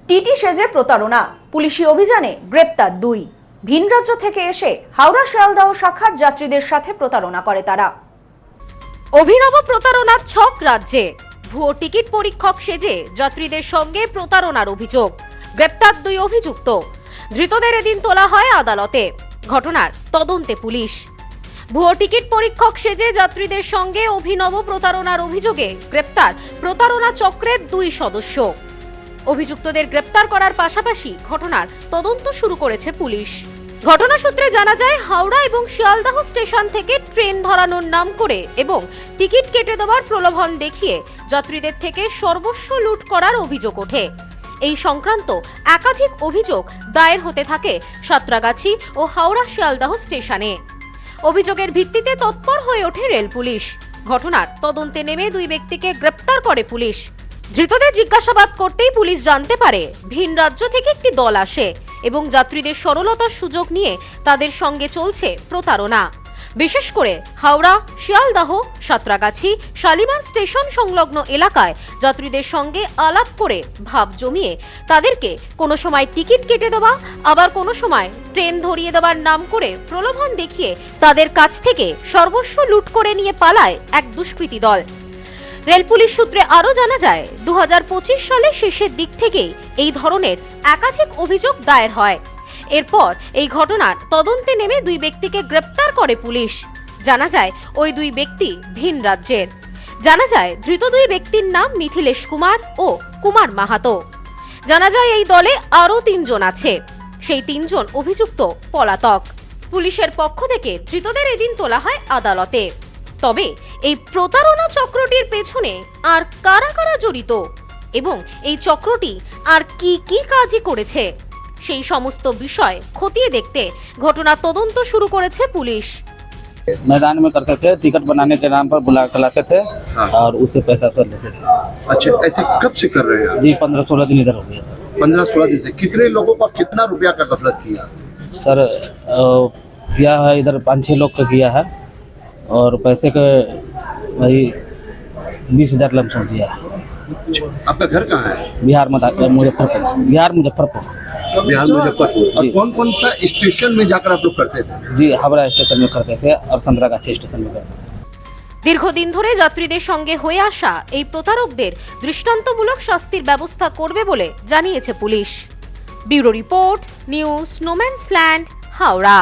TT সেজে প্রতারণা, পুলিশি অভিযানে গ্রেপ্তার 2। ভিন রাজ্য থেকে এসে হাওড়া শিয়ালদহ শাখার যাত্রীদের সাথে প্রতারণা করে তারা। অভিনব প্রতারণার ছক রাজ্যে। ভুয়ো টিকিট পরীক্ষক সেজে যাত্রীদের সঙ্গে প্রতারণার অভিযোগ। গ্রেপ্তার 2 অভিযুক্ত। ধৃতদের এদিন তোলা হয় আদালতে। ঘটনার তদন্তে পুলিশ। ভুয়ো টিকিট পরীক্ষক সেজে যাত্রীদের সঙ্গে অভিনব প্রতারণার অভিযোগে গ্রেপ্তার প্রতারণা চক্রের 2 সদস্য। অভিযুক্তদের গ্রেপ্তার করার পাশাপাশি ঘটনার তদন্ত শুরু করেছে পুলিশ। ঘটনা সূত্রে জানা যায়, হাওড়া এবং শিয়ালদহ স্টেশন থেকে ট্রেন ধরানোর নাম করে এবং টিকিট কেটে দেওয়ার প্রলোভন দেখিয়ে যাত্রীদের থেকে সর্বস্ব লুট করার অভিযোগ ওঠে। এই সংক্রান্ত একাধিক অভিযোগ দায়ের হতে থাকে সাঁতরাগাছি ও হাওড়া শিয়ালদহ স্টেশনে। অভিযোগের ভিত্তিতে তৎপর হয়ে ওঠে রেল পুলিশ। ঘটনার তদন্তে নেমে 2 ব্যক্তিকে গ্রেপ্তার করে পুলিশ। ধৃতদের জিজ্ঞাসাবাদ করতেই পুলিশ জানতে পারে, ভিন রাজ্য থেকে একটি দল আসে এবং যাত্রীদের সরলতার সুযোগ নিয়ে তাদের সঙ্গে চলছে প্রতারণা। বিশেষ করে হাওড়া, শিয়ালদহ, সাঁতরাগাছি, শালিমার স্টেশন সংলগ্ন এলাকায় যাত্রীদের সঙ্গে আলাপ করে ভাব জমিয়ে তাদেরকে কোনো সময় টিকিট কেটে দেওয়া, আবার কোনো সময় ট্রেন ধরিয়ে দেওয়ার নাম করে প্রলোভন দেখিয়ে তাদের কাছ থেকে সর্বস্ব লুট করে নিয়ে পালায় এক দুষ্কৃতী দল। রেল পুলিশ সূত্রে আরও জানা যায়, 2025 সালের শেষের দিক থেকেই এই ধরনের একাধিক অভিযোগ দায়ের হয়। এরপর এই ঘটনার তদন্তে নেমে 2 ব্যক্তিকে গ্রেপ্তার করে পুলিশ। জানা যায়, ওই 2 ব্যক্তি ভিন রাজ্যের। জানা যায়, ধৃত 2 ব্যক্তির নাম মিথিলেশ কুমার ও কুমার মাহাতো। জানা যায়, এই দলে আরও 3 জন আছে। সেই 3 জন অভিযুক্ত পলাতক। পুলিশের পক্ষ থেকে ধৃতদের এদিন তোলা হয় আদালতে। তবে এই প্রতারণা চক্রটির পেছনে আর কারা কারা জড়িত এবং এই চক্রটি আর কি কি কাজই করেছে, সেই সমস্ত বিষয় খতিয়ে দেখতে ঘটনার তদন্ত শুরু করেছে পুলিশ। मैदान में करते थे, टिकट बनाने के नाम पर बुला कर लाते थे। हाँ। और उससे पैसा तो लेते थे। अच्छा, ऐसे कब से कर रहे हैं आप? जी 15-16 दिन इधर हो गया सर। 15-16 दिन से कितने लोगों का कितना रुपया का गफलत किया? सर किया है इधर 5-6 लोग का किया है और पैसे का वही 20,000 लमसम दिया है। आपका घर कहाँ है? बिहार मुजफ्फरपुर। बिहार मुजफ्फरपुर। और जी। कौन कौन सा स्टेशन में जाकर आप लोग करते थे? जी हावड़ा स्टेशन में करते थे और संतरागाछी स्टेशन में करते थे। দীর্ঘদিন ধরে যাত্রীদের সঙ্গে হয়ে আসা এই প্রতারকদের দৃষ্টান্তমূলক শাস্তির ব্যবস্থা করবে বলে জানিয়েছে পুলিশ। ব্যুরো রিপোর্ট, নিউজ স্নোম্যান্সল্যান্ড, হাওড়া।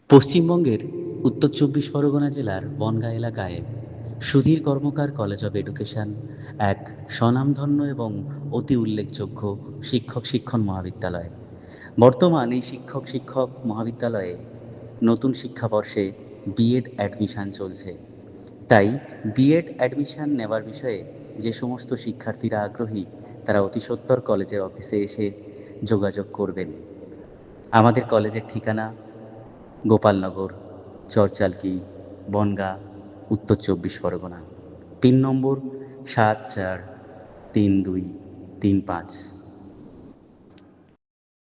পশ্চিমবঙ্গের উত্তর 24 পরগনা জেলার বনগাঁ এলাকায় Sudhir Karmakar college of education এক স্বনামধন্য এবং অতি উল্লেখযোগ্য শিক্ষণ মহাবিদ্যালয়। বর্তমান এই শিক্ষক মহাবিদ্যালয়ে নতুন শিক্ষাবর্ষে বিএড অ্যাডমিশন চলছে। তাই বিএড অ্যাডমিশন নেওয়ার বিষয়ে যে সমস্ত শিক্ষার্থীরা আগ্রহী, তারা অতি সত্বর কলেজের অফিসে এসে যোগাযোগ করবেন। আমাদের কলেজের ঠিকানা গোপালনগর, চরচালকি, বনগাঁ, উত্তর 24 পরগনা। পিন নম্বর 743235।